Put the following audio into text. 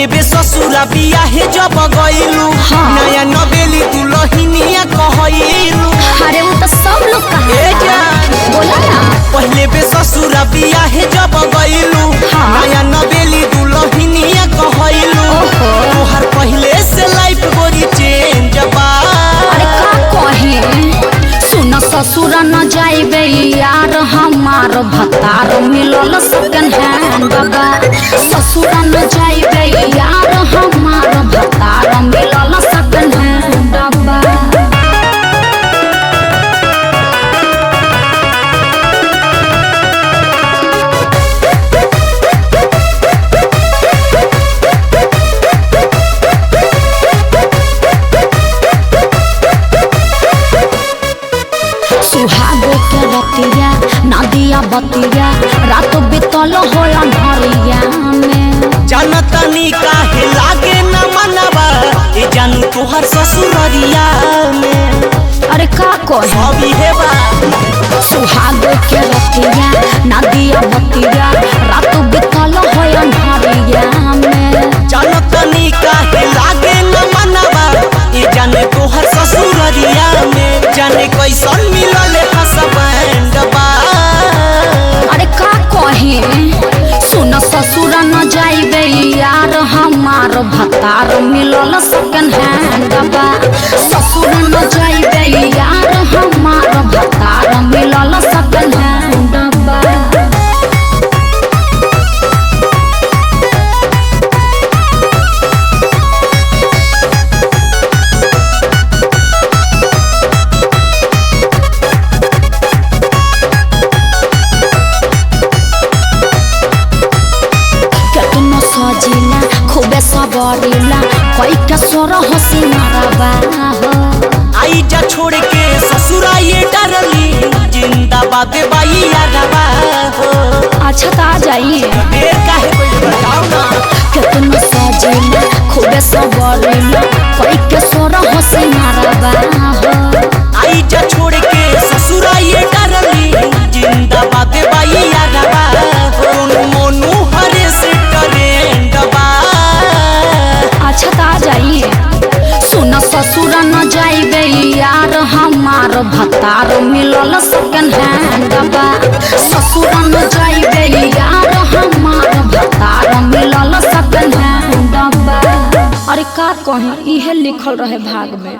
पहले बे ससुरा बियाहे जब गइलू नया नवेली दुल्हनिया कहइलू। अरे वो तो सब लोग बोला ना। पहले बे ससुरा बियाहे जब गइलू नया नवेली दुल्हनिया कहइलू। तोहर पहले से लाइफ गोरी चेंज बा। अरे का कहे सुन ससुर न जाइबे यार हमार भतार मिलल सेकंड हैंड बा। ससुर न जाइबे यार हमार भतार मिलल सेकंड हैंड बा। सुहागो के रतिया नदिया बतिया रात बितल हो अंधरिया में। जनतनी काहे लागे न मनवा ए जानू तोहर ससुररिया में। अरे का कहे अभी हे बा सुहागो के रतिया नदिया बतिया रात बितल हो अंधरिया में। जनतनी काहे लागे न मनवा ए जाने तोहर ससुररिया में। जाने कैसन मिलल हसबैंड बा। अरे का कहे सुन ससुर न जाइबे यार हमार भतार मिलल सेकंड हैंड बा। ससुर न जाइबे यार हमार भतार मिलल सेकंड हैंड बा। सजिला खूबे सबरिला कोई के सोर हसी मारबा हो। आई जा छोड़ के ससुरा ये डरली जिंदाबाद बाई यारबा हो। अच्छा तो आ जाइए देर काहे कोई बताओ ना। कितना सजिला खूबे सबरिला कोई के सोर हसी मारबा हो। आई जा छोड़ के ससुरा ये डरली जिंदाबाद बाई यारबा हो। मोनू हरे से ट्रेंड बा। अच्छा तो आ जाइए सुन ससुर न जाइबे यार हमार भतार मिलल सेकंड हैंड बा। ससुर न जाइबे यार हमार भतार मिलल सेकंड हैंड बा। अरे का कहे इहे लिखल रहे भाग में।